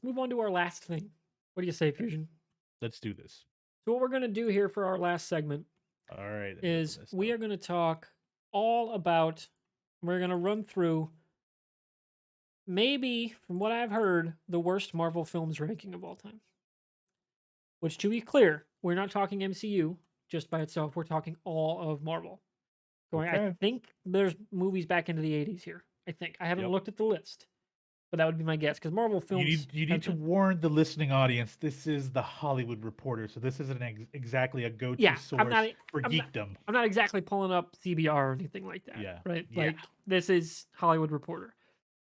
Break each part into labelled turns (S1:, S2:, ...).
S1: move on to our last thing. What do you say, Fusion?
S2: Let's do this.
S1: So what we're gonna do here for our last segment
S2: All right. Let me
S1: is
S2: open this
S1: we
S2: up.
S1: are gonna talk all about. We're gonna run through maybe, from what I've heard, the worst Marvel films ranking of all time. Which, to be clear, we're not talking MCU just by itself. We're talking all of Marvel. Going, I
S2: Okay.
S1: think there's movies back into the 80s here. I think I haven't
S2: Yep.
S1: looked at the list, but that would be my guess because Marvel
S2: You
S1: films
S2: need you
S1: have
S2: need to
S1: been.
S2: warn the listening audience. This is the Hollywood Reporter, so this isn't exactly a go-to
S1: Yeah,
S2: source for
S1: I'm not.
S2: geekdom.
S1: I'm not exactly pulling up CBR or anything like that,
S2: Yeah.
S1: right?
S2: Yeah.
S1: Like this is Hollywood Reporter,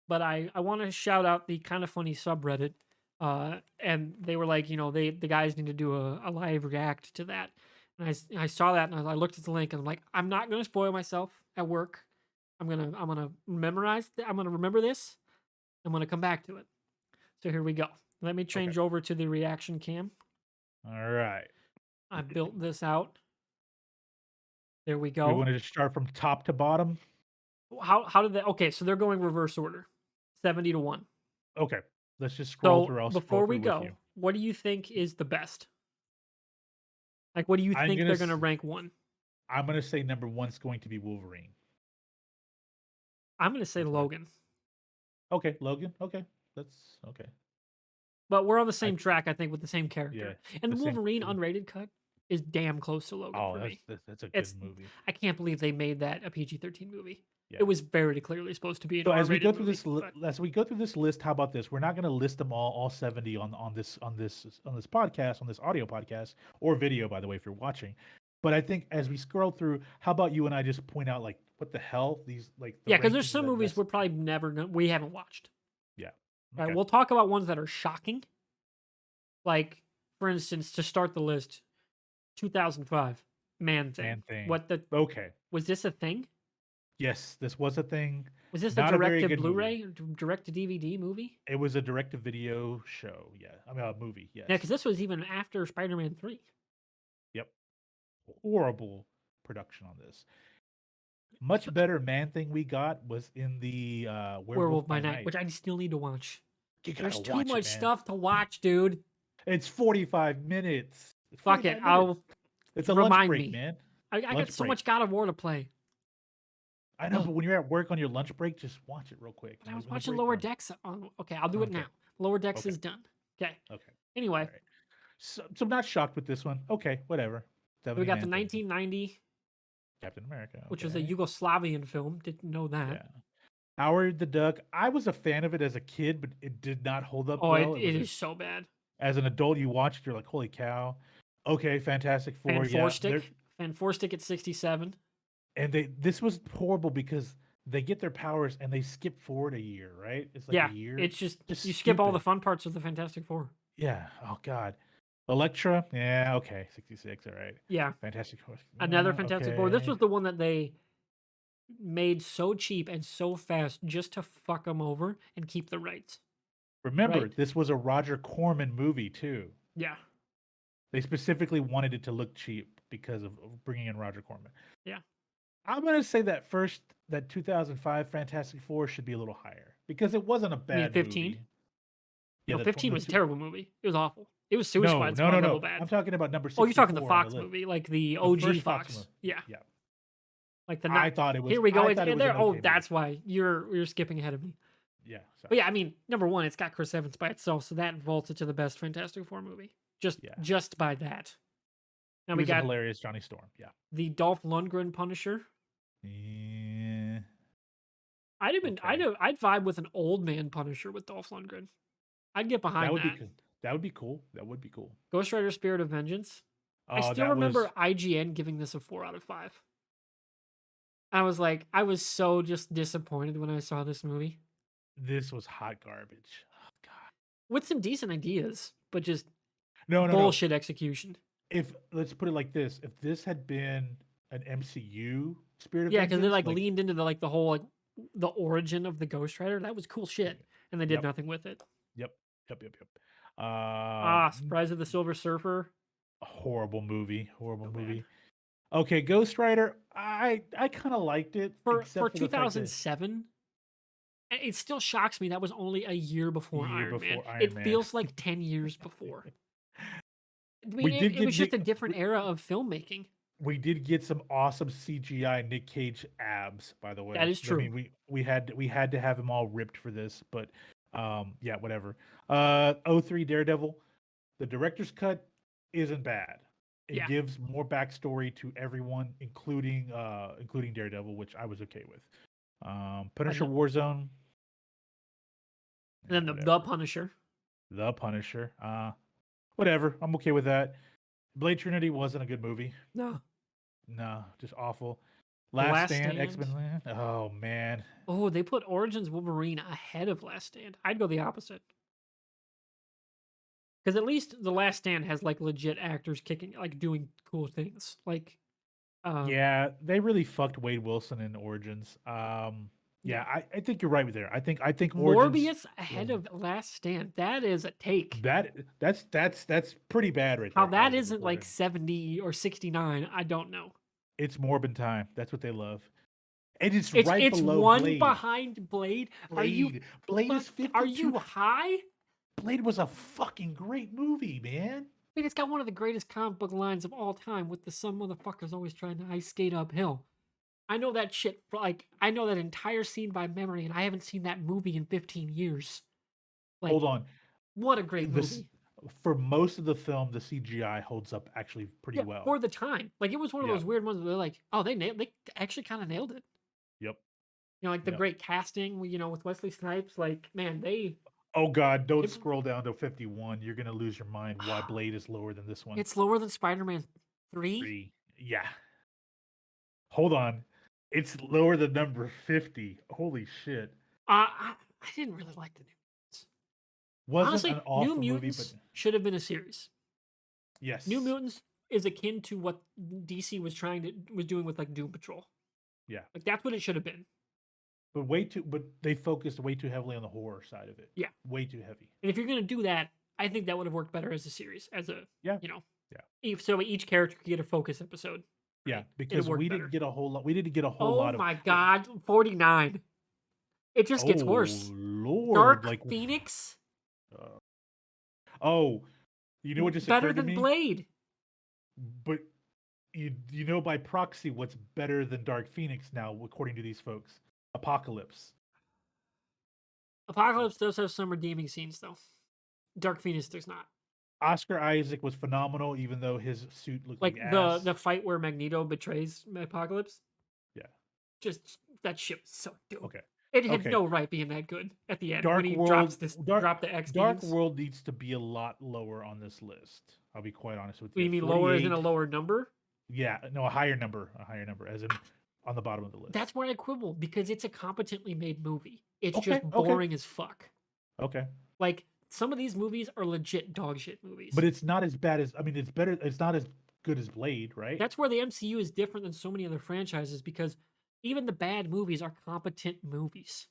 S1: but I want to shout out the kind of funny subreddit, and they were like, the guys need to do a live react to that, and I saw that and I looked at the link and I'm like, I'm not gonna spoil myself at work. I'm gonna memorize. I'm gonna remember this. I'm gonna come back to it. So here we go. Let me
S2: Okay.
S1: change over to the reaction cam.
S2: All right.
S1: I built this out. There we
S2: We
S1: go.
S2: want to just start from top to bottom.
S1: How did they? Okay, so they're going reverse order, 70-1.
S2: Okay. Let's just scroll
S1: So
S2: through. I'll scroll
S1: before we
S2: through with you.
S1: go, what do you think is the best? Like, what do you
S2: I'm
S1: think
S2: gonna
S1: they're gonna
S2: s-
S1: rank one?
S2: I'm gonna say number one's going to be Wolverine.
S1: I'm gonna say
S2: That's what
S1: Logan,
S2: okay, Logan. Okay. That's okay.
S1: but we're on the
S2: I
S1: same track, I think, with the same
S2: yeah.
S1: character. And
S2: The
S1: the
S2: same.
S1: Wolverine unrated cut is damn close to Logan
S2: Oh,
S1: for me.
S2: that's a good
S1: It's
S2: movie.
S1: I can't believe they made that a PG-13 movie. It
S2: Yeah.
S1: was very clearly supposed to be an
S2: So
S1: R-rated movie, but
S2: as we go through this list, how about this? We're not going to list them all 70 on this podcast, on this audio podcast or video, by the way, if you're watching. But I think as we scroll through, how about you and I just point out like what the hell these like the
S1: yeah, because there's
S2: rankings
S1: some
S2: that
S1: movies
S2: mess.
S1: we're probably never gonna we haven't watched.
S2: Yeah.
S1: Right?
S2: Okay.
S1: We'll talk about ones that are shocking. Like, for instance, to start the list, 2005, Man Thing.
S2: Man thing.
S1: What the
S2: Okay.
S1: was this a thing?
S2: Yes, this was a thing.
S1: Was this a
S2: Not a
S1: direct
S2: very
S1: to
S2: good movie.
S1: Blu-ray or direct to DVD movie?
S2: It was a direct to video show. Yeah. I mean a movie.
S1: Yeah,
S2: Yes.
S1: because this was even after Spider-Man 3.
S2: Yep. Horrible production on this. Much better Man thing we got was in the Werewolf
S1: Werewolf by
S2: by
S1: Night,
S2: Night.
S1: which I still need to watch.
S2: You gotta
S1: There's too
S2: watch it,
S1: much
S2: man.
S1: stuff to watch, dude.
S2: It's 45 minutes. It's
S1: Fuck it.
S2: 45 minutes. It's a lunch
S1: Remind
S2: break,
S1: me.
S2: man.
S1: I got
S2: Lunch
S1: so
S2: break.
S1: much God of War to play.
S2: I know, but when you're at work on your lunch break, just watch it real quick.
S1: But I was
S2: When the
S1: watching
S2: break
S1: Lower
S2: comes.
S1: Decks. Okay, I'll do it
S2: Okay.
S1: now. Lower Decks
S2: Okay.
S1: is done. Okay.
S2: Okay. All
S1: Anyway,
S2: right. So I'm not shocked with this one. Okay, whatever.
S1: we
S2: 70
S1: got the
S2: Man Thing.
S1: 1990,
S2: Captain America.
S1: which was a
S2: Okay.
S1: Yugoslavian film. Didn't know that.
S2: Yeah. Howard the Duck. I was a fan of it as a kid, but it did not hold up
S1: Oh,
S2: well.
S1: it is so bad.
S2: As an adult, you watch it, you're like, holy cow. Okay, Fantastic Four.
S1: Fan
S2: Yeah.
S1: Four stick at 67.
S2: And this was horrible because they get their powers and they skip forward a year, right? It's like
S1: Yeah,
S2: a year.
S1: it's just
S2: Just
S1: you skip all the
S2: stupid.
S1: fun parts of the Fantastic Four.
S2: Yeah. Oh God. Elektra. Yeah. Okay. 66. All right.
S1: Yeah,
S2: Fantastic Four.
S1: another Fantastic Four. This
S2: Okay.
S1: was the one that they made so cheap and so fast just to fuck them over and keep the rights.
S2: Remember,
S1: Right.
S2: this was a Roger Corman movie too.
S1: Yeah,
S2: They specifically wanted it to look cheap because of bringing in Roger Corman.
S1: yeah.
S2: I'm gonna say that 2005 Fantastic Four should be a little higher because it wasn't a
S1: I mean,
S2: bad
S1: 15.
S2: movie. Yeah,
S1: No, 15 was a terrible movie. It was awful. It was Suicide
S2: no,
S1: Squad
S2: no,
S1: level
S2: no.
S1: bad.
S2: I'm talking about number
S1: Oh, you're talking
S2: 64
S1: the
S2: on
S1: Fox
S2: list.
S1: movie, like the
S2: The
S1: OG
S2: first
S1: Fox.
S2: movie.
S1: Yeah,
S2: Yeah.
S1: like the
S2: I thought it was.
S1: Here we go.
S2: I
S1: It's
S2: thought it
S1: in
S2: was
S1: there.
S2: an
S1: Oh,
S2: okay movie.
S1: that's why you're skipping ahead of me.
S2: Yeah.
S1: But
S2: Sorry.
S1: yeah, I mean, number one, it's got Chris Evans by itself, so that vaults it to the best Fantastic Four movie.
S2: Yeah.
S1: Just by that. Now
S2: He
S1: we
S2: was a
S1: got
S2: hilarious Johnny Storm. Yeah.
S1: the Dolph Lundgren Punisher.
S2: Yeah.
S1: I'd vibe with an old man Punisher with Dolph Lundgren. I'd get behind
S2: That would
S1: that.
S2: be good. That would be cool. That would be cool.
S1: Ghost Rider Spirit of Vengeance. I
S2: Oh,
S1: still
S2: that
S1: remember
S2: was
S1: IGN giving this a 4 out of 5. I was like, I was so just disappointed when I saw this movie.
S2: this was hot garbage. Oh God.
S1: With some decent ideas, but just
S2: No, no, no.
S1: bullshit execution.
S2: If let's put it like this, if this had been an MCU Spirit of
S1: Yeah, because they
S2: Vengeance,
S1: leaned into the whole the origin of the Ghost Rider. That was cool shit, and they did
S2: Yep.
S1: nothing with it.
S2: Yep. Yep. Yep. Yep.
S1: Surprise of the Silver Surfer.
S2: Horrible movie. Horrible
S1: So bad.
S2: movie. Okay, Ghost Rider. I kind of liked it
S1: For
S2: except for the fact that
S1: 2007, And it still shocks me that was only a year before
S2: Year
S1: Iron Man.
S2: before Iron
S1: It
S2: Man.
S1: feels like 10 years before. I
S2: We
S1: mean,
S2: did
S1: it
S2: get
S1: was just
S2: Nick.
S1: a different era of filmmaking.
S2: We did get some awesome CGI Nick Cage abs, by the
S1: That
S2: way.
S1: is
S2: I
S1: true.
S2: mean, we had to have him all ripped for this, but yeah, whatever. '03 Daredevil, the director's cut isn't bad. It
S1: Yeah.
S2: gives more backstory to everyone, including Daredevil, which I was okay with.
S1: I
S2: Punisher
S1: know.
S2: Warzone,
S1: And then the
S2: whatever.
S1: Punisher.
S2: The Punisher, whatever. I'm okay with that. Blade Trinity wasn't a good movie.
S1: No.
S2: No, just awful.
S1: The
S2: Last
S1: Last
S2: Stand, X
S1: Stand.
S2: Men Land. Oh man,
S1: Oh, they put Origins Wolverine ahead of Last Stand. I'd go the opposite. Because at least The Last Stand has like legit actors kicking, like doing cool things. Like,
S2: yeah, they really fucked Wade Wilson in Origins. Yeah,
S1: yeah.
S2: I think you're right there. I think Origins
S1: Morbius ahead
S2: wasn't
S1: of Last Stand. That is a take.
S2: that's pretty bad right
S1: How
S2: there.
S1: that
S2: Hollywood
S1: isn't like
S2: reporting.
S1: 70 or 69, I don't know.
S2: It's Morbin time. That's what they love, and it's
S1: It's
S2: right
S1: it's
S2: below
S1: one
S2: Blade.
S1: behind Blade.
S2: Blade is
S1: Are
S2: 52.
S1: you high?
S2: Blade was a fucking great movie, man.
S1: I mean, it's got one of the greatest comic book lines of all time with the some motherfuckers always trying to ice skate uphill. I know that shit, like, I know that entire scene by memory, and I haven't seen that movie in 15 years.
S2: Hold
S1: Like,
S2: on.
S1: what a great
S2: This
S1: movie.
S2: for most of the film, the CGI holds up actually pretty
S1: Yeah,
S2: well.
S1: for the time. Like, it was one of
S2: Yeah.
S1: those weird ones where they're like, oh, they actually kind of nailed it.
S2: Yep.
S1: You know, like the
S2: Yep.
S1: great casting, with Wesley Snipes. Like, man,
S2: Oh God, don't
S1: it,
S2: scroll down to 51. You're gonna lose your mind. Why Blade is lower than this one?
S1: it's lower than Spider Man 3.
S2: 3. Yeah. Hold on. It's lower than number 50. Holy shit.
S1: I didn't really like the New Mutants.
S2: Wasn't
S1: Honestly,
S2: an
S1: New
S2: awful movie, but
S1: Mutants should have been a series. New
S2: yes.
S1: Mutants is akin to what DC was doing with like Doom Patrol.
S2: Yeah.
S1: Like that's what it should have been.
S2: But they focused way too heavily on the horror side of it.
S1: Yeah.
S2: Way too heavy.
S1: And if you're gonna do that, I think that would have worked better as a series, as a
S2: Yeah.
S1: you know,
S2: Yeah.
S1: so each character could get a focus episode.
S2: Yeah,
S1: Right? It'd
S2: because
S1: work
S2: we
S1: better.
S2: didn't get a whole lot. We didn't get a whole
S1: Oh
S2: lot of.
S1: my god, 49. It just gets
S2: Oh
S1: worse.
S2: Lord!
S1: Dark
S2: Like,
S1: Phoenix
S2: uh, oh, you know what just
S1: better
S2: occurred to
S1: than
S2: me?
S1: Blade.
S2: But you know by proxy what's better than Dark Phoenix now, according to these folks? Apocalypse.
S1: Apocalypse does have some redeeming scenes though. Dark Phoenix does not.
S2: Oscar Isaac was phenomenal, even though his suit looked like
S1: Like
S2: ass.
S1: the fight where Magneto betrays Apocalypse.
S2: Yeah.
S1: Just that shit was so dope.
S2: Okay.
S1: It had
S2: Okay.
S1: no right being that good at the end
S2: Dark
S1: when he
S2: World.
S1: drop the X
S2: Dark
S1: beams.
S2: World needs to be a lot lower on this list. I'll be quite honest with
S1: What do
S2: you.
S1: you mean lower is in
S2: 48.
S1: a lower number?
S2: Yeah, no, a higher number, as in on the bottom of the list.
S1: That's where I quibble because it's a competently made movie. It's
S2: Okay,
S1: just
S2: okay.
S1: boring as fuck.
S2: Okay.
S1: Like some of these movies are legit dog shit movies.
S2: But it's not as bad as, I mean, it's better. It's not as good as Blade, right?
S1: That's where the MCU is different than so many other franchises because even the bad movies are competent movies.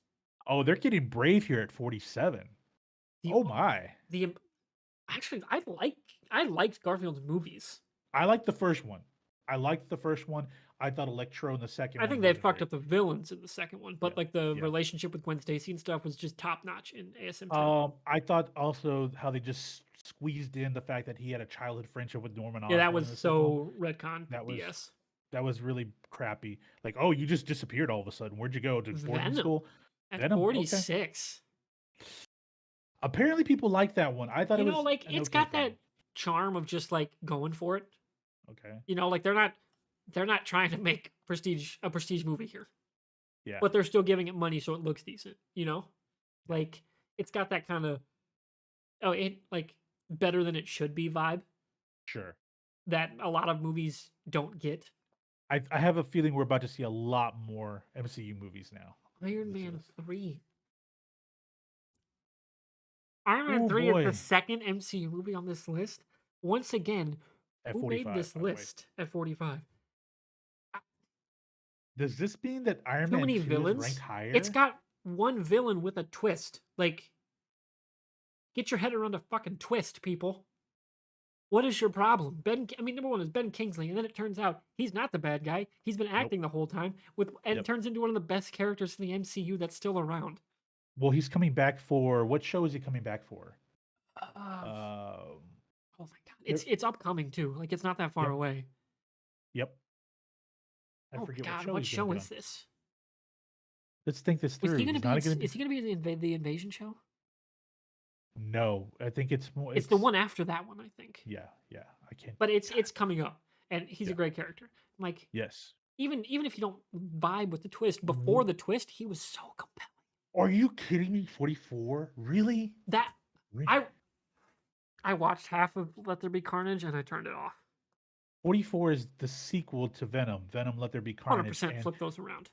S2: Oh, they're getting brave here at 47.
S1: The,
S2: Oh my!
S1: the actually I liked Garfield's movies.
S2: I like the first one. I thought Electro in the second
S1: I
S2: one
S1: think they
S2: wasn't
S1: fucked
S2: great.
S1: up the villains in the second one, but
S2: Yeah,
S1: like the
S2: yeah.
S1: relationship with Gwen Stacy and stuff was just top notch in ASM 10.
S2: I thought also how they just squeezed in the fact that he had a childhood friendship with Norman
S1: Yeah, that
S2: Osborn
S1: was
S2: in the second one.
S1: so retcon
S2: That was
S1: BS.
S2: that was really crappy. Like, oh, you just disappeared all of a sudden. Where'd you go to boarding
S1: Venom
S2: school?
S1: at
S2: Venom. Okay.
S1: 46.
S2: Apparently, people like that one. I thought
S1: You
S2: it
S1: know,
S2: was
S1: like
S2: an
S1: it's
S2: okay
S1: got
S2: film.
S1: that charm of just like going for it.
S2: Okay.
S1: You know, like they're not trying to make a prestige movie here.
S2: Yeah.
S1: But they're still giving it money so it looks decent, you know? Like it's got that kind of like better than it should be vibe
S2: Sure.
S1: that a lot of movies don't get.
S2: I have a feeling we're about to see a lot more MCU movies now.
S1: Iron
S2: This
S1: Man
S2: is-
S1: 3. Iron Man
S2: Oh
S1: 3 is the
S2: boy.
S1: second MCU movie on this list. Once again,
S2: At
S1: who
S2: 45,
S1: made this
S2: by the way.
S1: list at 45?
S2: Does this mean that Iron
S1: Too
S2: Man
S1: many
S2: 2 is
S1: villains.
S2: ranked higher?
S1: It's got one villain with a twist. Like, get your head around a fucking twist, people. What is your problem? Number one is Ben Kingsley, and then it turns out he's not the bad guy. He's been acting the whole time, and
S2: Yep.
S1: turns into one of the best characters in the MCU that's still around.
S2: Well, he's coming back for what show is he coming back for?
S1: Uh,
S2: Um,
S1: oh my god,
S2: there,
S1: it's upcoming too. Like it's not that far
S2: yep,
S1: away.
S2: yep. I
S1: Oh my
S2: forget what
S1: god,
S2: show
S1: what
S2: he's going to
S1: show
S2: be
S1: is
S2: on.
S1: this?
S2: Let's think this
S1: Was he
S2: through.
S1: gonna
S2: He's
S1: be?
S2: not going to be.
S1: Is he gonna be in the invasion show?
S2: No, I think it's more.
S1: It's the
S2: It's
S1: one after that one, I think.
S2: yeah, yeah. I can't.
S1: But
S2: God,
S1: it's coming up, and he's a
S2: yeah.
S1: great character. Like
S2: Yes.
S1: even if you don't vibe with the twist, before
S2: W-
S1: the twist, he was so compelling.
S2: Are you kidding me? 44? Really?
S1: That
S2: Re-
S1: I I watched half of Let There Be Carnage and I turned it off.
S2: 44 is the sequel to Venom. Venom, Let There Be Carnage,
S1: 100%
S2: and
S1: flip those around.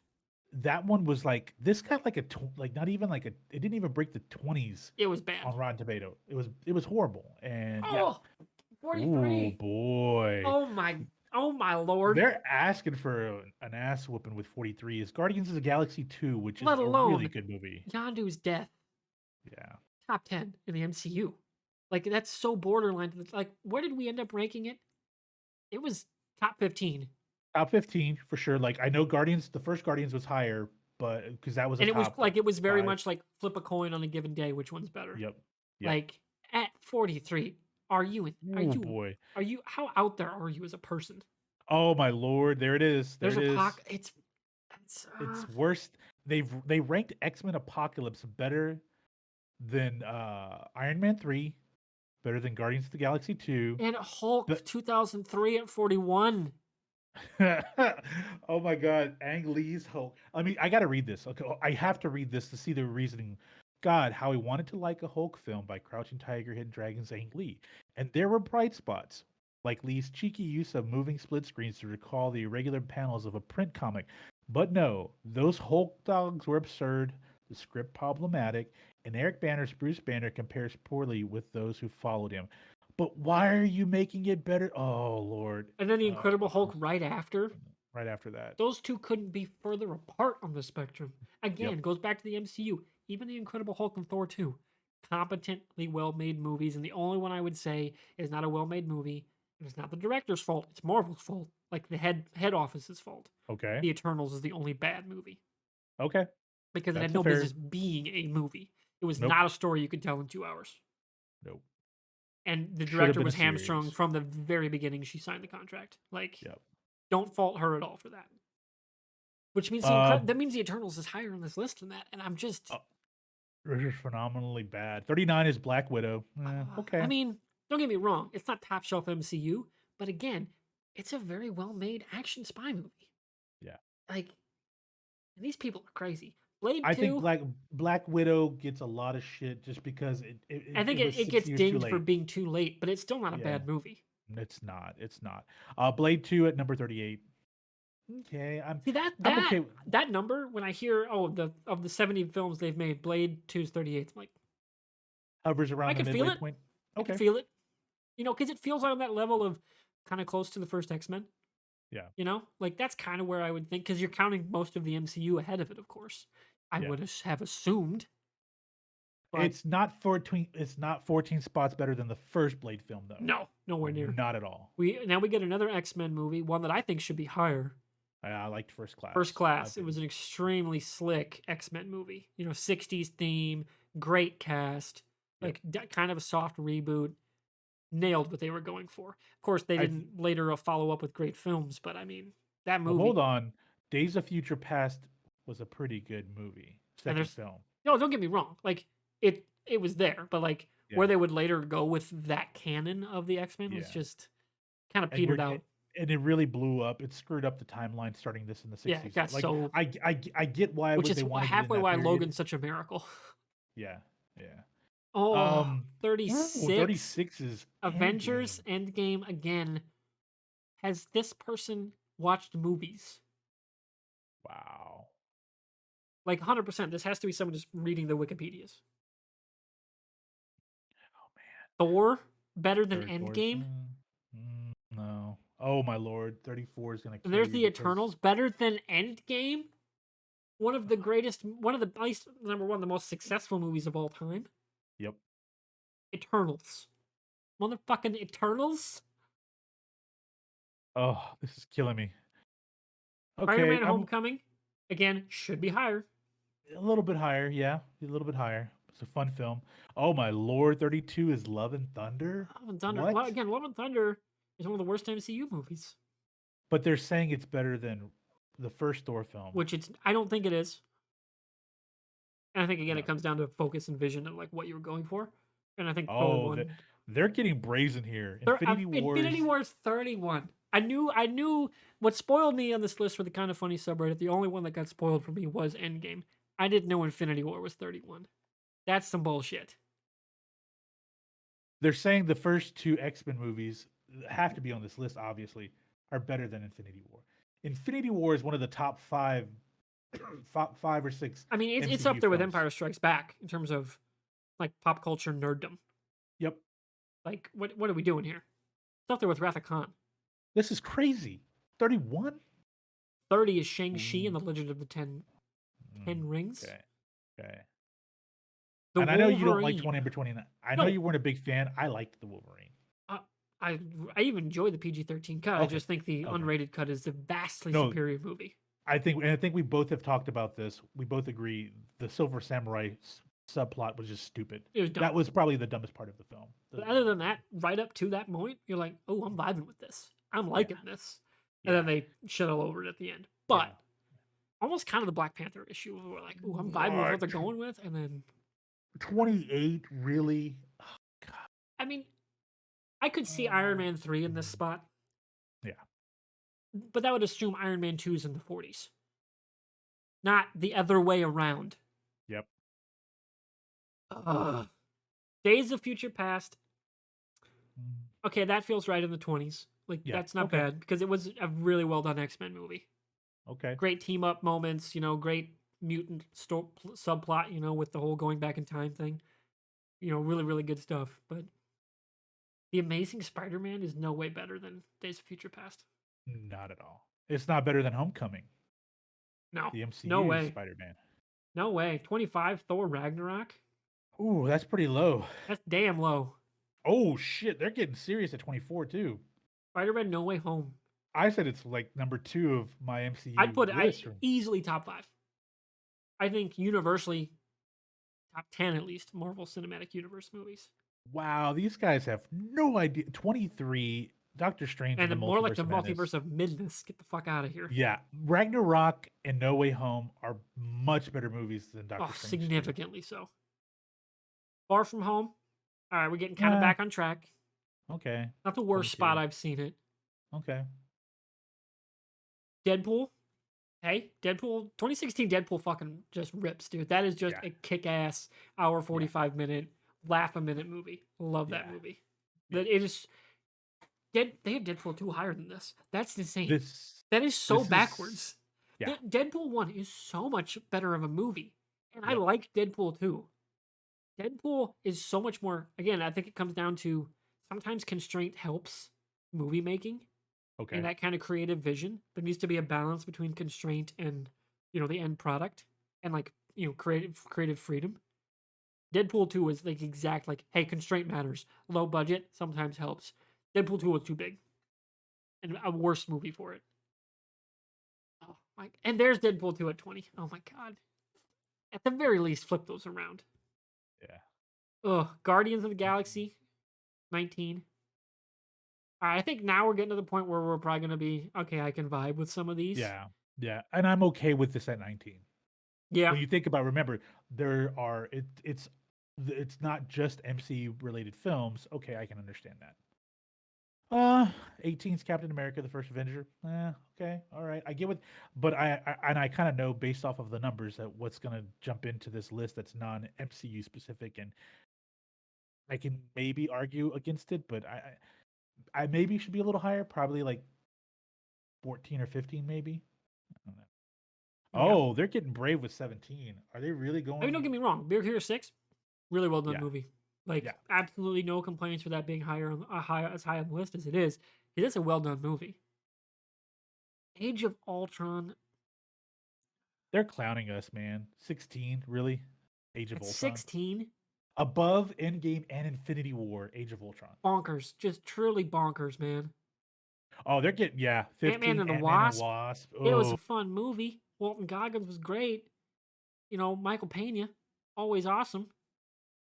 S2: that one was like this got like like not even like a. It didn't even break the 20s
S1: It was bad.
S2: on Rotten Tomato. It was horrible, and yeah.
S1: Oh,
S2: Ooh
S1: 43.
S2: boy,
S1: Oh my lord.
S2: they're asking for an ass whooping with 43. Is Guardians of the Galaxy 2, which is
S1: Let
S2: a really
S1: alone
S2: good movie.
S1: Yondu's death.
S2: Yeah.
S1: Top 10 in the MCU. Like that's so borderline. Like where did we end up ranking it? It was top 15.
S2: Top 15 for sure. Like I know Guardians, the first Guardians was higher, but because that was a
S1: And it was
S2: top
S1: like
S2: what
S1: it was very
S2: 5.
S1: much like flip a coin on a given day which one's better.
S2: Yep. Yep.
S1: Like at 43, are you
S2: Oh boy.
S1: how out there are you as a person?
S2: Oh my lord. There it is. There
S1: There's
S2: it is.
S1: it's
S2: It's worse. They ranked X-Men Apocalypse better than Iron Man 3, better than Guardians of the Galaxy 2.
S1: and Hulk
S2: But
S1: 2003 at 41.
S2: oh my god, Ang Lee's Hulk. I mean, I gotta read this. Okay, I have to read this to see the reasoning. God, how he wanted to like a Hulk film by Crouching Tiger, Hidden Dragons, Ang Lee. And there were bright spots, like Lee's cheeky use of moving split screens to recall the irregular panels of a print comic. But no, those Hulk dogs were absurd, the script problematic, and Eric Banner's Bruce Banner compares poorly with those who followed him. But why are you making it better? Oh Lord.
S1: And then the
S2: Oh.
S1: Incredible Hulk right after.
S2: Right after that.
S1: Those two couldn't be further apart on the spectrum.
S2: Yep.
S1: Again, goes back to the MCU. Even the Incredible Hulk and Thor 2, competently well-made movies, and the only one I would say is not a well-made movie, and it's not the director's fault, it's Marvel's fault, like the head office's fault.
S2: Okay.
S1: The Eternals is the only bad movie
S2: Okay.
S1: because it had
S2: That's a
S1: no
S2: fair.
S1: business being a movie. It was
S2: Nope.
S1: not a story you could tell in 2 hours.
S2: Nope.
S1: And the
S2: Should have
S1: director
S2: been a
S1: was hamstrung
S2: series.
S1: from the very beginning she signed the contract. Like,
S2: Yep.
S1: don't fault her at all for that. Which means
S2: Um.
S1: that means the Eternals is higher on this list than that, and I'm just
S2: This is phenomenally bad. 39 is Black Widow.
S1: I
S2: Okay.
S1: mean, don't get me wrong, it's not top shelf MCU, but again, it's a very well made action spy movie.
S2: Yeah.
S1: Like, and these people are crazy. Blade
S2: I think
S1: 2,
S2: Black Widow gets a lot of shit just because
S1: I think
S2: it was
S1: it
S2: 6
S1: gets
S2: years too
S1: dinged for
S2: late.
S1: being too late, but it's still not a
S2: Yeah.
S1: bad movie.
S2: It's not. It's not. Blade 2 at number 38. Okay.
S1: See
S2: I'm okay.
S1: that number when I hear of the 70 films they've made, Blade 2's 38. I'm like,
S2: Hovers
S1: I
S2: around the
S1: can feel
S2: midway
S1: it.
S2: point.
S1: I can
S2: Okay.
S1: feel it. You know, because it feels on that level of kind of close to the first X Men.
S2: Yeah.
S1: You know, like that's kind of where I would think because you're counting most of the MCU ahead of it, of course. I
S2: Yeah.
S1: would have assumed, but
S2: It's not 14 spots better than the first Blade film though.
S1: no, nowhere near.
S2: Not at all.
S1: We get another X Men movie, one that I think should be higher.
S2: I liked First Class.
S1: First Class. It was an extremely slick X Men movie. You know, 60s theme, great cast,
S2: Yep.
S1: like kind of a soft reboot. Nailed what they were going for. Of course, they
S2: I
S1: didn't later follow up with great films, but I mean, that
S2: Well, hold
S1: movie.
S2: on. Days of Future Past was a pretty good movie.
S1: And
S2: Second
S1: there's
S2: film.
S1: no, don't get me wrong. Like it was there, but like
S2: Yeah.
S1: where they would later go with that canon of the X Men was
S2: Yeah.
S1: just kind of
S2: And
S1: petered out.
S2: and it really blew up. It screwed up the timeline starting this in the 60s.
S1: Yeah, it got
S2: Like
S1: so,
S2: I get why
S1: which
S2: would
S1: is
S2: they wanted it in
S1: halfway
S2: that
S1: why
S2: period.
S1: Logan's such a miracle.
S2: Yeah. Yeah.
S1: Oh,
S2: Ooh,
S1: 36.
S2: 36 is
S1: Avengers
S2: Endgame.
S1: Endgame again. Has this person watched movies?
S2: Wow.
S1: Like 100%. This has to be someone just reading the Wikipedias.
S2: Oh man.
S1: Thor better than
S2: Third Thor's-
S1: Endgame?
S2: No. Oh my lord. 34 is gonna
S1: And
S2: kill
S1: there's
S2: you
S1: the
S2: because
S1: Eternals better than Endgame? One of the greatest, one of the, at least number one, the most successful movies of all time.
S2: Yep.
S1: Eternals. Motherfucking Eternals?
S2: Oh, this is killing me. Okay,
S1: Spider-Man Homecoming, again, should be higher.
S2: A little bit higher, yeah, a little bit higher. It's a fun film. Oh my lord, 32 is Love and Thunder.
S1: Love and Thunder. Well,
S2: What?
S1: again, Love and Thunder is one of the worst MCU movies,
S2: But they're saying it's better than the first Thor film.
S1: which it's. I don't think it is. And I think again, it
S2: No.
S1: comes down to focus and vision of like what you were going for. And I think Thor
S2: Oh,
S1: one.
S2: they're getting brazen here. Infinity
S1: Infinity
S2: Wars.
S1: War is 31. I knew what spoiled me on this list for the kind of funny subreddit. The only one that got spoiled for me was Endgame. I didn't know Infinity War was 31. That's some bullshit.
S2: They're saying the first two X-Men movies have to be on this list. Obviously, are better than Infinity War. Infinity War is one of the top five or six
S1: I mean, it's up
S2: MCU
S1: there with
S2: films.
S1: Empire Strikes Back in terms of like pop culture nerddom.
S2: Yep,
S1: Like, what are we doing here? It's up there with Wrath of Khan.
S2: this is crazy. 31.
S1: 30 is Shang-Chi and the Legend of the Ten Rings.
S2: Okay. Okay.
S1: The
S2: And I know you don't like
S1: Wolverine.
S2: 20 number 29. I know
S1: No,
S2: you weren't a big fan. I liked the Wolverine.
S1: uh, I I even enjoy the PG-13 cut. I
S2: Okay.
S1: just think the
S2: Okay.
S1: unrated cut is a vastly
S2: No,
S1: superior movie.
S2: I think we both have talked about this. We both agree the Silver Samurai subplot was just stupid.
S1: It was dumb.
S2: That was probably the dumbest part of the film.
S1: But other than that, right up to that point, you're like, oh, I'm vibing with this. I'm liking this. And
S2: Yeah.
S1: then they shit all over it at the end. But almost kind of the Black Panther issue where we're like, oh, I'm vibing with what they're going with. And then
S2: 28 really. Oh, God.
S1: I mean, I could see Iron Man 3 in this spot.
S2: Yeah.
S1: But that would assume Iron Man 2 is in the 40s. Not the other way around.
S2: Yep.
S1: Ugh. Days of Future Past.
S2: Mm,
S1: Okay, that feels right in the 20s. Like,
S2: Yeah.
S1: that's not
S2: Okay.
S1: bad because it was a really well done X-Men movie.
S2: Okay.
S1: Great team up moments, great mutant subplot, with the whole going back in time thing. Really, really good stuff. But The Amazing Spider-Man is no way better than Days of Future Past.
S2: Not at all. It's not better than Homecoming,
S1: No,
S2: the
S1: no
S2: MCU
S1: way.
S2: Spider-Man.
S1: No way. 25, Thor Ragnarok.
S2: Ooh, that's pretty low.
S1: That's damn low.
S2: Oh shit, they're getting serious at 24 too.
S1: Spider-Man No Way Home.
S2: I said it's like number 2 of my MCU
S1: I'd put
S2: list.
S1: easily top 5. I think universally top 10 at least Marvel Cinematic Universe movies.
S2: Wow, these guys have no idea. 23, Doctor Strange
S1: And
S2: and the
S1: more like
S2: Multiverse
S1: the
S2: of Madness.
S1: multiverse of midness. Get the fuck out of here.
S2: Yeah, Ragnarok and No Way Home are much better movies than Doctor
S1: Oh,
S2: Strange.
S1: significantly so. Far From Home. All right, we're getting kind of
S2: Yeah.
S1: back on track.
S2: Okay.
S1: Not the worst
S2: 22.
S1: spot I've seen it.
S2: Okay.
S1: Deadpool. Hey, Deadpool. 2016 Deadpool fucking just rips, dude. That is just
S2: Yeah.
S1: a kick-ass hour 45 minute laugh a minute movie. Love that
S2: Yeah.
S1: movie.
S2: Yeah.
S1: But it is they have Deadpool 2 higher than this. That's insane.
S2: This
S1: That is so
S2: this
S1: backwards.
S2: yeah.
S1: Deadpool 1 is so much better of a movie. And I
S2: Yep.
S1: like Deadpool 2. Deadpool is so much more. Again, I think it comes down to sometimes constraint helps movie making
S2: Okay.
S1: and that kind of creative vision. There needs to be a balance between constraint and the end product and like creative freedom. Deadpool 2 is like exact like, hey, constraint matters. Low budget sometimes helps. Deadpool 2 was too big. And a worse movie for it. Oh my, and there's Deadpool 2 at 20. Oh my god. At the very least, flip those around.
S2: Yeah.
S1: Ugh, Guardians of the Galaxy, 19. I think now we're getting to the point where we're probably gonna be okay. I can vibe with some of these.
S2: Yeah. Yeah. And I'm okay with this at 19.
S1: Yeah.
S2: When you think about, remember, it's not just MCU related films. Okay, I can understand that. 18's Captain America, the first Avenger. Okay, all right. I get what, but I kind of know based off of the numbers that what's gonna jump into this list that's non MCU specific, and I can maybe argue against it, but I maybe should be a little higher, probably like 14 or 15, maybe. I don't know.
S1: Yeah.
S2: Oh, they're getting brave with 17. Are they really going?
S1: I mean, don't get me wrong. Big Hero 6, really well done
S2: Yeah.
S1: movie. Like,
S2: Yeah.
S1: absolutely no complaints for that being as high on the list as it is. It is a well done movie. Age of Ultron
S2: They're clowning us, man. 16, really? Age of
S1: at
S2: Ultron.
S1: 16,
S2: Above Endgame and Infinity War, Age of Ultron.
S1: bonkers, just truly bonkers, man.
S2: Oh, they're getting 15.
S1: Ant-Man and the
S2: Ant-Man and
S1: Wasp.
S2: Wasp.
S1: It was
S2: Oh,
S1: a fun movie. Walton Goggins was great. Michael Pena, always awesome.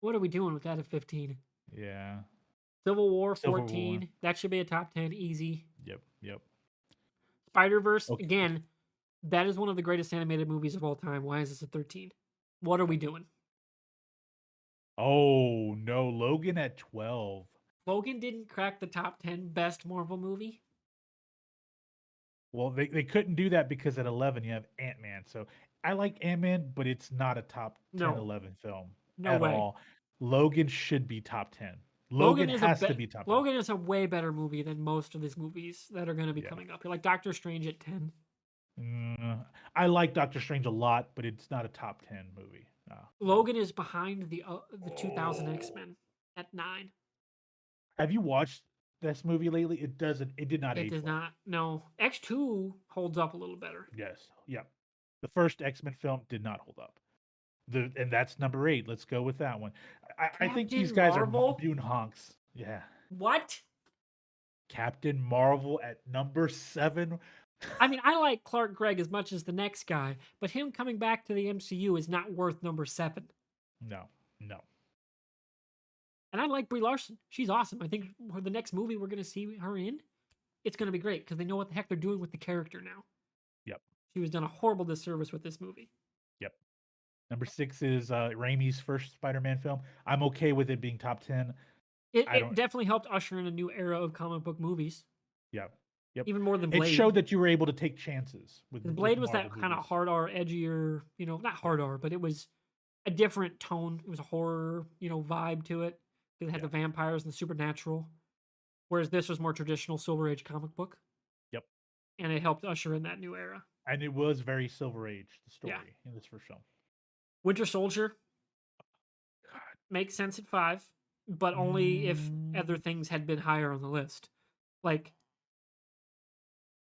S1: What are we doing with that at 15?
S2: Yeah.
S1: Civil War
S2: Civil War.
S1: 14. That should be a top 10 easy.
S2: Yep. Yep.
S1: Spider-Verse,
S2: Okay.
S1: again, that is one of the greatest animated movies of all time. Why is this at 13? What are we doing?
S2: Oh no, Logan at 12.
S1: Logan didn't crack the top 10 best Marvel movie?
S2: Well, they couldn't do that because at 11 you have Ant-Man. So I like Ant-Man, but it's not a top 10,
S1: No.
S2: 11 film
S1: No
S2: at
S1: way.
S2: all. Logan should be top 10.
S1: Logan
S2: Logan
S1: is a
S2: has to
S1: be-
S2: be top 10.
S1: Logan is a way better movie than most of these movies that are going to be
S2: Yeah.
S1: coming up. You're like Doctor Strange at 10.
S2: I like Doctor Strange a lot, but it's not a top 10 movie. No, no.
S1: Logan is behind the 2000
S2: Oh.
S1: X-Men at 9.
S2: Have you watched this movie lately? It did not
S1: It
S2: age
S1: does
S2: well.
S1: not. No. X2 holds up a little better.
S2: Yes. Yeah. The first X-Men film did not hold up. And that's number 8. Let's go with that one. I think these
S1: Captain
S2: guys are
S1: Marvel?
S2: doing honks. Yeah.
S1: What?
S2: Captain Marvel at number 7.
S1: I mean, I like Clark Gregg as much as the next guy, but him coming back to the MCU is not worth number 7.
S2: No, no.
S1: And I like Brie Larson. She's awesome. I think for the next movie we're going to see her in, it's going to be great because they know what the heck they're doing with the character now.
S2: Yep,
S1: She was done a horrible disservice with this movie.
S2: yep. Number 6 is Raimi's first Spider-Man film. I'm okay with it being top 10.
S1: It,
S2: I
S1: it
S2: don't.
S1: definitely helped usher in a new era of comic book movies,
S2: Yep, yep.
S1: even more than
S2: It
S1: Blade.
S2: showed that you were able to take chances with
S1: 'Cause
S2: with
S1: Blade was
S2: Marvel
S1: that kind of
S2: movies.
S1: hard R, edgier, not
S2: Yeah,
S1: hard R, but it was a different tone. It was a horror, vibe to it. It had
S2: yeah,
S1: the vampires and the supernatural. Whereas this was more traditional Silver Age comic book,
S2: yep.
S1: and it helped usher in that new era.
S2: And it was very Silver Age, the
S1: Yeah.
S2: story in this first film.
S1: Winter Soldier
S2: God.
S1: makes sense at 5, but only if other
S2: Mm,
S1: things had been higher on the list. Like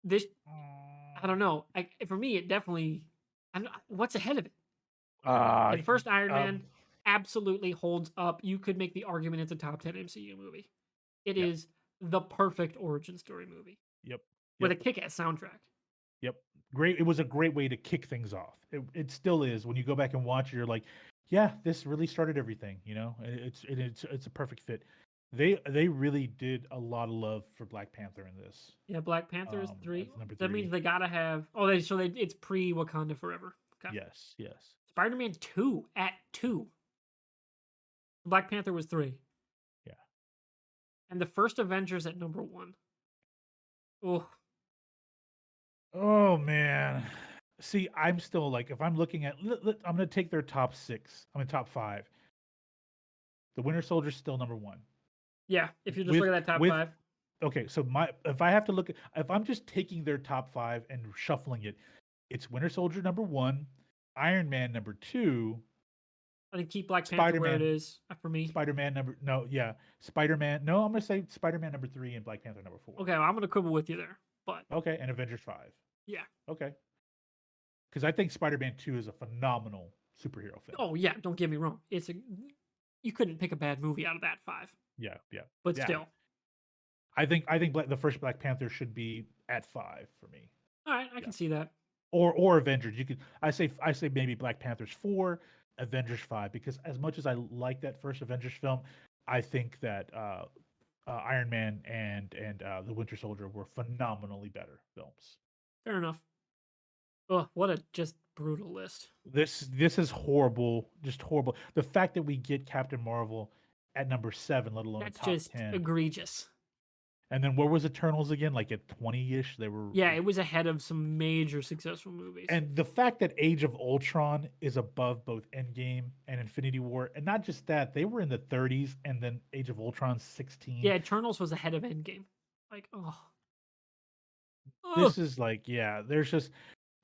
S1: this, I don't know. For me, it definitely. I don't, what's ahead of it?
S2: uh,
S1: The first Iron
S2: um,
S1: Man absolutely holds up. You could make the argument it's a top 10 MCU movie. It
S2: yep,
S1: is the perfect origin story movie
S2: yep,
S1: with
S2: yep.
S1: a kick-ass soundtrack.
S2: Yep. Great. It was a great way to kick things off. It still is. When you go back and watch, you're like, yeah, this really started everything. It's a perfect fit. They really did a lot of love for Black Panther in this.
S1: Yeah, Black Panther is 3.
S2: As number
S1: That means
S2: 3.
S1: they gotta have. Oh, it's pre Wakanda Forever. Okay.
S2: Yes, yes,
S1: Spider-Man 2 at 2. Black Panther was 3.
S2: yeah.
S1: And the first Avengers at number 1. Oh,
S2: Oh man. See, I'm still like, if I'm looking at, I'm gonna take their top 6. I'm in top 5. The Winter Soldier's still number 1.
S1: yeah. If you're just
S2: With
S1: looking at that top
S2: with
S1: 5.
S2: Okay, so if I have to look at, if I'm just taking their top 5 and shuffling it, it's Winter Soldier number 1, Iron Man number 2,
S1: I think keep Black Panther where it
S2: Spider-Man
S1: is for me.
S2: Spider-Man number no, yeah, Spider-Man. No, I'm going to say Spider-Man number 3 and Black Panther number 4.
S1: Okay, well, I'm gonna quibble with you there, but
S2: Okay, and Avengers 5.
S1: yeah.
S2: Okay. Cuz I think Spider-Man 2 is a phenomenal superhero film.
S1: Oh yeah, don't get me wrong. You couldn't pick a bad movie out of that 5,
S2: Yeah, yeah.
S1: but
S2: Yeah.
S1: still.
S2: I think the first Black Panther should be at 5 for me.
S1: All right, I
S2: Yeah.
S1: can see that.
S2: Or Avengers. You could I say maybe Black Panther's 4, Avengers 5, because as much as I like that first Avengers film, I think that Iron Man and the Winter Soldier were phenomenally better films.
S1: Fair enough. Oh, what a just brutal list.
S2: This is horrible, just horrible. The fact that we get Captain Marvel at number 7, let alone a
S1: That's
S2: top
S1: just
S2: 10.
S1: egregious.
S2: And then where was Eternals again? Like at 20-ish, they were.
S1: Yeah, it was ahead of some major successful movies.
S2: And the fact that Age of Ultron is above both Endgame and Infinity War, and not just that, they were in the 30s, and then Age of Ultron 16.
S1: Yeah, Eternals was ahead of Endgame. Like, oh.
S2: This is like, yeah, there's just,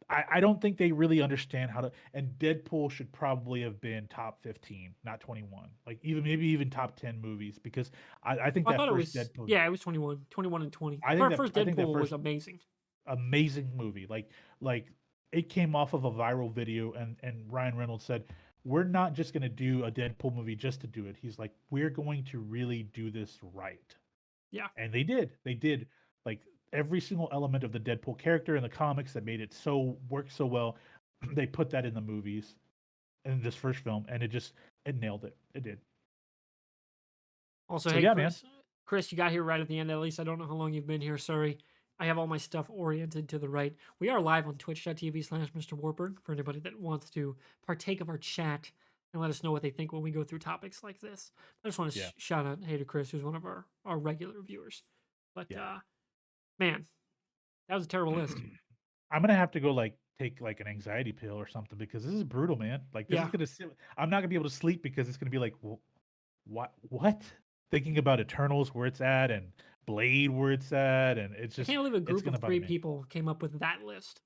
S2: I don't think they really understand how to. And Deadpool should probably have been top 15, not 21. Like maybe even top 10 movies, because I think
S1: I
S2: that
S1: thought it
S2: first
S1: was,
S2: Deadpool.
S1: yeah, it was 21, 21 and 20.
S2: I think that
S1: First
S2: I think that
S1: Deadpool was
S2: first
S1: amazing.
S2: amazing movie. Like it came off of a viral video, and Ryan Reynolds said, "We're not just going to do a Deadpool movie just to do it." He's like, "We're going to really do this right."
S1: Yeah.
S2: And they did. They did. Like every single element of the Deadpool character in the comics that made it so work so well, they put that in the movies. in this first film, and it nailed it. It did.
S1: Also,
S2: So
S1: hey
S2: yeah, man.
S1: Chris, you got here right at the end. At least I don't know how long you've been here. Sorry, I have all my stuff oriented to the right. We are live on Twitch.tv/MrWartburg for anybody that wants to partake of our chat and let us know what they think when we go through topics like this. I just want to
S2: Yeah,
S1: shout out hey to Chris, who's one of our regular viewers. But
S2: yeah.
S1: man, that was a terrible list.
S2: I'm gonna have to go like take like an anxiety pill or something because this is brutal, man. Like this is
S1: Yeah,
S2: gonna sit. I'm not gonna be able to sleep because it's gonna be like, well, what? Thinking about Eternals where it's at and Blade where it's at, and
S1: I can't believe a
S2: it's
S1: group of
S2: gonna bother
S1: three
S2: me.
S1: people came up with that list.